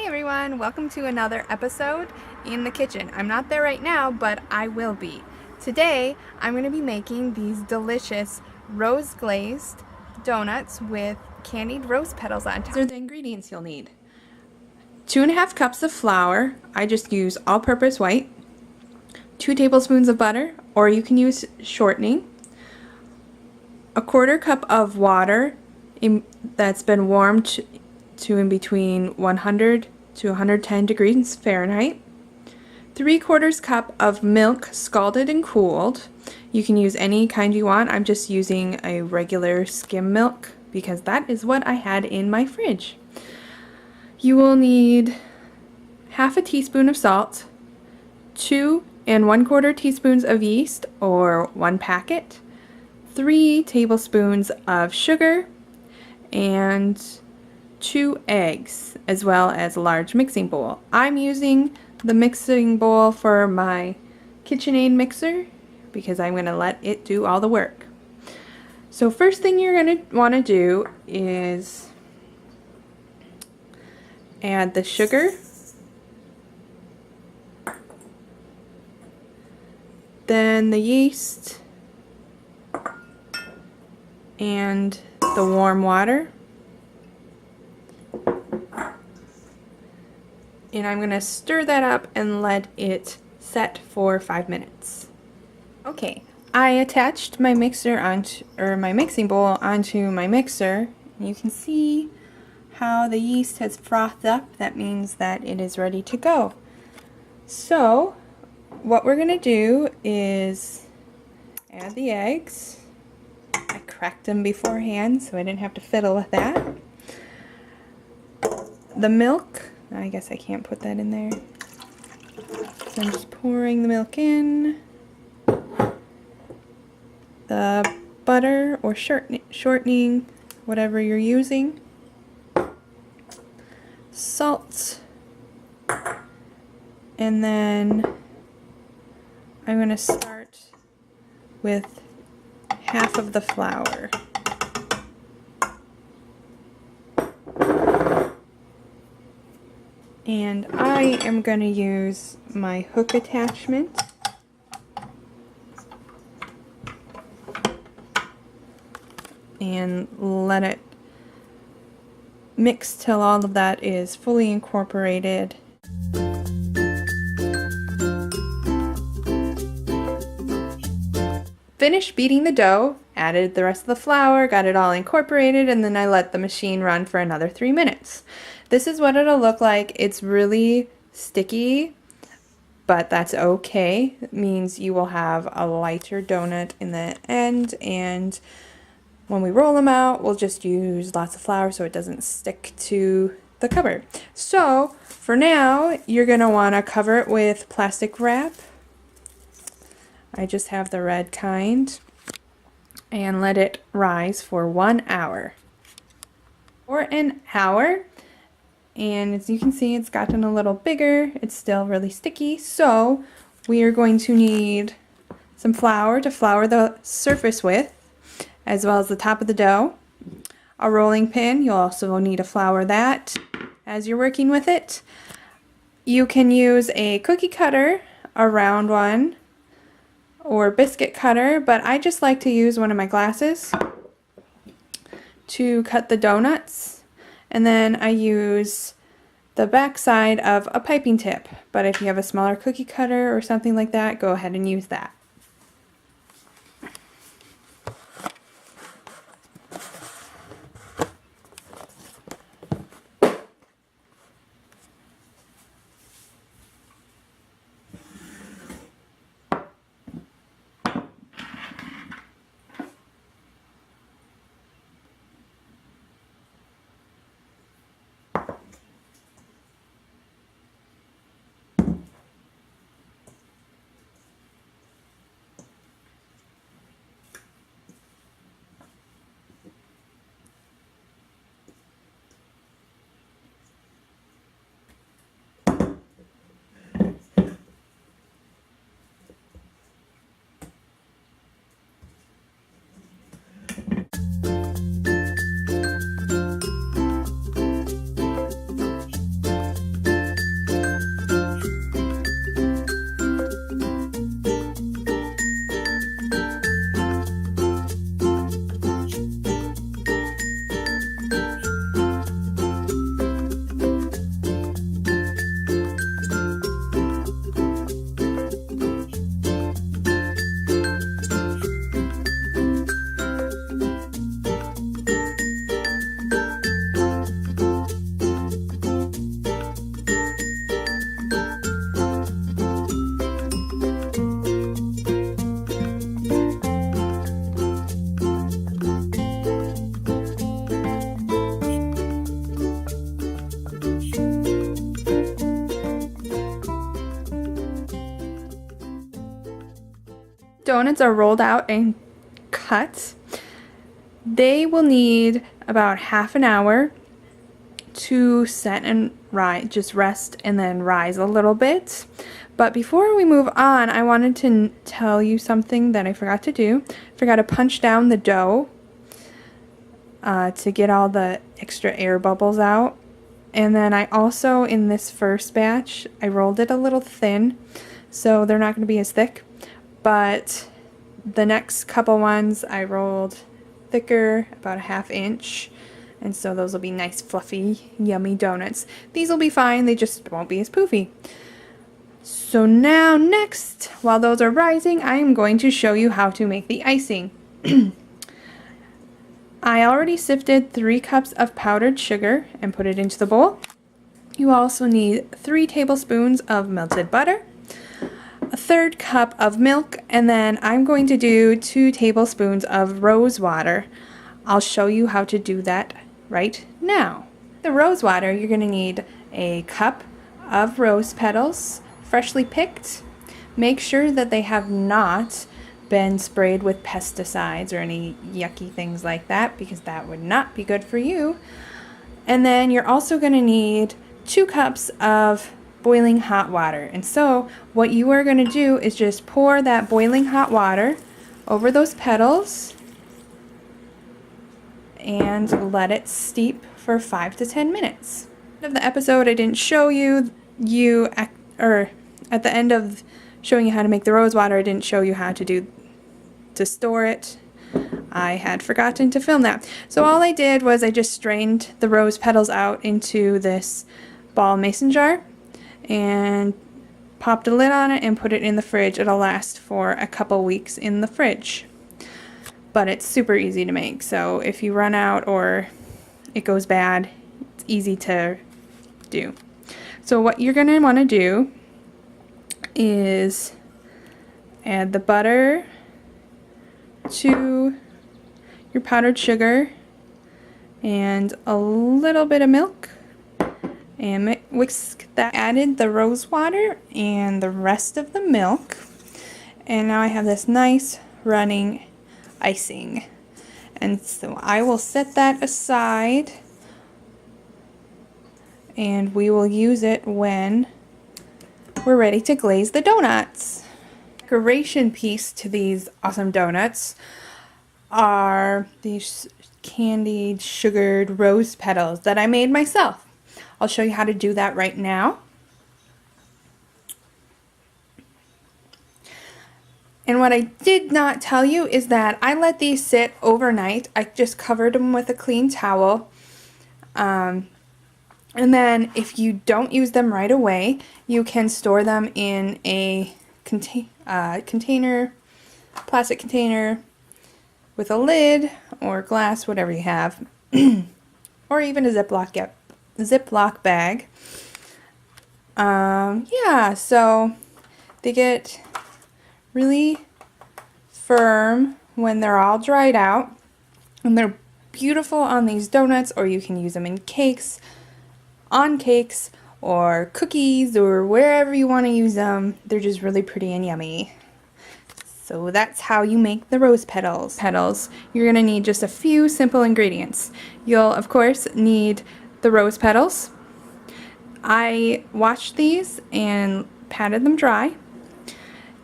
Hey everyone, welcome to another episode in the kitchen. I'm not there right now, but I will be. Today, I'm going to be making these delicious rose glazed donuts with candied rose petals on top. These are the ingredients you'll need. 2.5 cups of flour. I just use all-purpose white. 2 tablespoons of butter, or you can use shortening. 1/4 cup of water that's been warmed to in between 100 to 110 degrees Fahrenheit. 3/4 cup of milk scalded and cooled. You can use any kind you want. I'm just using a regular skim milk because that is what I had in my fridge. You will need 1/2 teaspoon of salt, 2 1/4 teaspoons of yeast or 1 packet, 3 tablespoons of sugar, and 2 eggs, as well as a large mixing bowl. I'm using the mixing bowl for my KitchenAid mixer because I'm going to let it do all the work. So first thing you're going to want to do is add the sugar, then the yeast, and the warm water. And I'm going to stir that up and let it set for 5 minutes. Okay, I attached my mixer onto, or my mixing bowl onto my mixer. You can see how the yeast has frothed up. That means that it is ready to go. So, what we're going to do is add the eggs. I cracked them beforehand so I didn't have to fiddle with that. The milk. I guess I can't put that in there. So I'm just pouring the milk in. The butter or shortening, whatever you're using. Salt. And then I'm going to start with 1/2 of the flour. And I am going to use my hook attachment. And let it mix till all of that is fully incorporated. Finished beating the dough, added the rest of the flour, got it all incorporated, and then I let the machine run for another 3 minutes. This is what it'll look like. It's really sticky, but that's okay. It means you will have a lighter donut in the end, and when we roll them out, we'll just use lots of flour so it doesn't stick to the cover. So, for now, you're going to want to cover it with plastic wrap. I just have the red kind, and let it rise for 1 hour. For an hour, and as you can see, it's gotten a little bigger. It's still really sticky, so we are going to need some flour to flour the surface with, as well as the top of the dough. A rolling pin, you'll also need to flour that as you're working with it. You can use a cookie cutter, a round one, or biscuit cutter, but I just like to use one of my glasses to cut the donuts. And then I use the back side of a piping tip, but if you have a smaller cookie cutter or something like that, go ahead and use that. donuts are rolled out and cut, they will need about half an hour to set and rise, just rest and then rise a little bit. But before we move on, I wanted to tell you something that I forgot to do. I forgot to punch down the dough to get all the extra air bubbles out. And then I also, in this first batch, I rolled it a little thin, so they're not going to be as thick. But the next couple ones I rolled thicker, about a ½ inch. And so those will be nice, fluffy, yummy donuts. These will be fine, they just won't be as poofy. So now next, while those are rising, I am going to show you how to make the icing. I already sifted 3 cups of powdered sugar and put it into the bowl. You also need 3 tablespoons of melted butter, a 1/3 cup of milk, and then I'm going to do 2 tablespoons of rose water. I'll show you how to do that right now. The rose water, you're going to need a cup of rose petals, freshly picked. Make sure that they have not been sprayed with pesticides or any yucky things like that, because that would not be good for you. And then you're also going to need 2 cups of boiling hot water. And so what you are going to do is just pour that boiling hot water over those petals and let it steep for 5 to 10 minutes. Of the episode, I didn't show you at the end of showing you how to make the rose water, I didn't show you how to store it. I had forgotten to film that. So all I did was I just strained the rose petals out into this ball mason jar and popped a lid on it and put it in the fridge. It'll last for a couple weeks in the fridge. But it's super easy to make, so if you run out or it goes bad, it's easy to do. So what you're going to want to do is add the butter to your powdered sugar and a little bit of milk and whisk that. Added the rose water and the rest of the milk, and now I have this nice running icing. And so I will set that aside and we will use it when we're ready to glaze the donuts. Decoration piece to these awesome donuts are these candied sugared rose petals that I made myself. I'll show you how to do that right now. And what I did not tell you is that I let these sit overnight. I just covered them with a clean towel. And then if you don't use them right away, you can store them in a container, plastic container with a lid or glass, whatever you have, or even a Ziploc bag. Yeah, so they get really firm when they're all dried out, and they're beautiful on these donuts, or you can use them in cakes, on cakes, or cookies, or wherever you want to use them. They're just really pretty and yummy. So that's how you make the rose petals. You're going to need just a few simple ingredients. You'll of course need the rose petals. I washed these and patted them dry.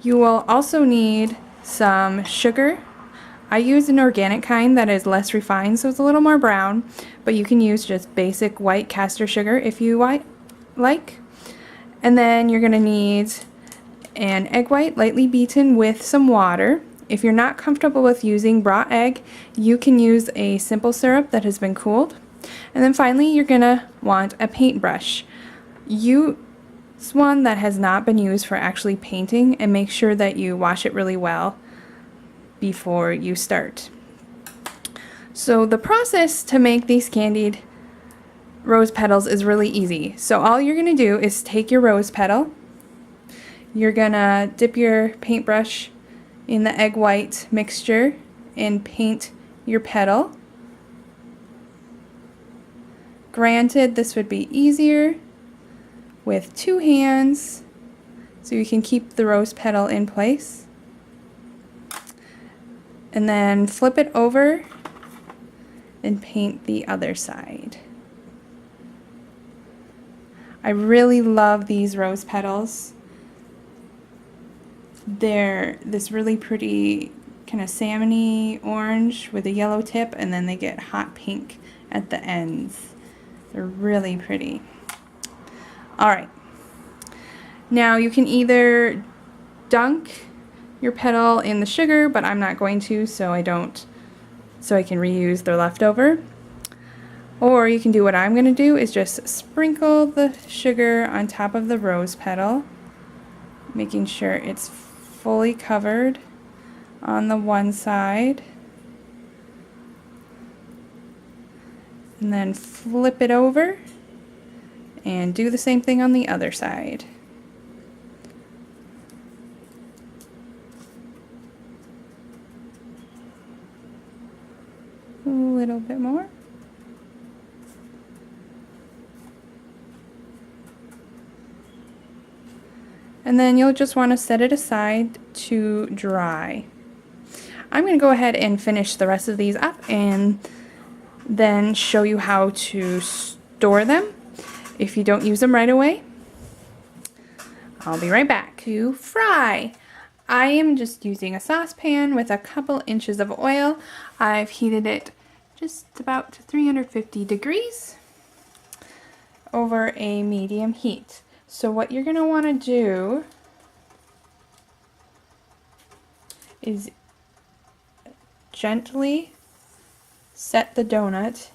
You will also need some sugar. I use an organic kind that is less refined, so it's a little more brown, but you can use just basic white castor sugar if you like. And then you're going to need an egg white lightly beaten with some water. If you're not comfortable with using raw egg, you can use a simple syrup that has been cooled. And then finally, you're going to want a paintbrush. Use one that has not been used for actually painting, and make sure that you wash it really well before you start. So the process to make these candied rose petals is really easy. So all you're going to do is take your rose petal, you're going to dip your paintbrush in the egg white mixture and paint your petal. Granted, this would be easier with 2 hands, so you can keep the rose petal in place. And then flip it over and paint the other side. I really love these rose petals. They're this really pretty kind of salmony orange with a yellow tip, and then they get hot pink at the ends. They're really pretty. Alright, now you can either dunk your petal in the sugar, but I'm not going to, so I can reuse the leftover. Or you can do what I'm going to do, is just sprinkle the sugar on top of the rose petal, making sure it's fully covered on the one side. And then flip it over and do the same thing on the other side. A little bit more. And then you'll just want to set it aside to dry. I'm going to go ahead and finish the rest of these up and then show you how to store them if you don't use them right away. I'll be right back. To fry, I am just using a saucepan with a couple inches of oil. I've heated it just about to 350 degrees over a medium heat. So what you're going to want to do is gently set the donut,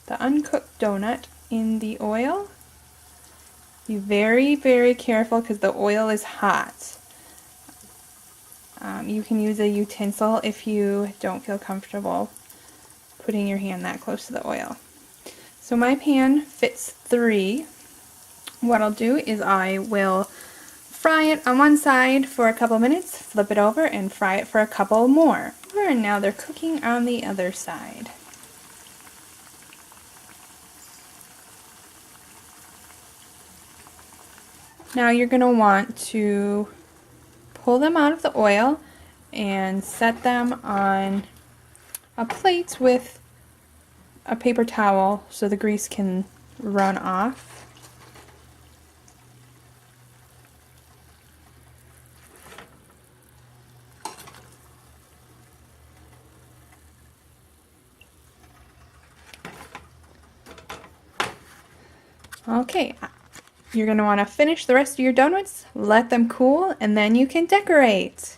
the uncooked donut, in the oil. Be very, very careful because the oil is hot. You can use a utensil if you don't feel comfortable putting your hand that close to the oil. So my pan fits 3. What I'll do is I will fry it on one side for a couple minutes, flip it over, and fry it for a couple more. And now they're cooking on the other side. Now you're going to want to pull them out of the oil and set them on a plate with a paper towel so the grease can run off. Okay, you're going to want to finish the rest of your donuts, let them cool, and then you can decorate.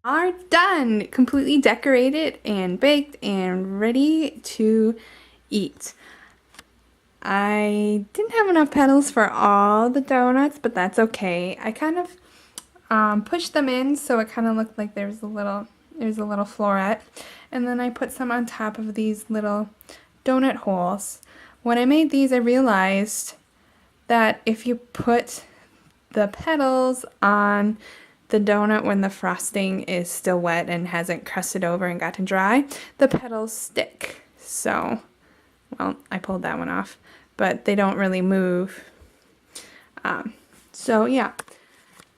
Are done, completely decorated and baked and ready to eat. I didn't have enough petals for all the donuts, but that's okay. I kind of pushed them in so it kind of looked like there's a little floret, and then I put some on top of these little donut holes. When I made these, I realized that if you put the petals on the donut when the frosting is still wet and hasn't crusted over and gotten dry, the petals stick. So, well, I pulled that one off, but they don't really move. So yeah,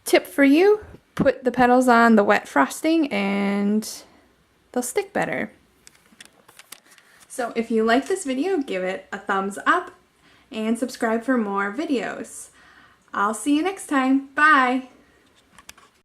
tip for you, put the petals on the wet frosting and they'll stick better. So if you like this video, give it a thumbs up and subscribe for more videos. I'll see you next time. Bye!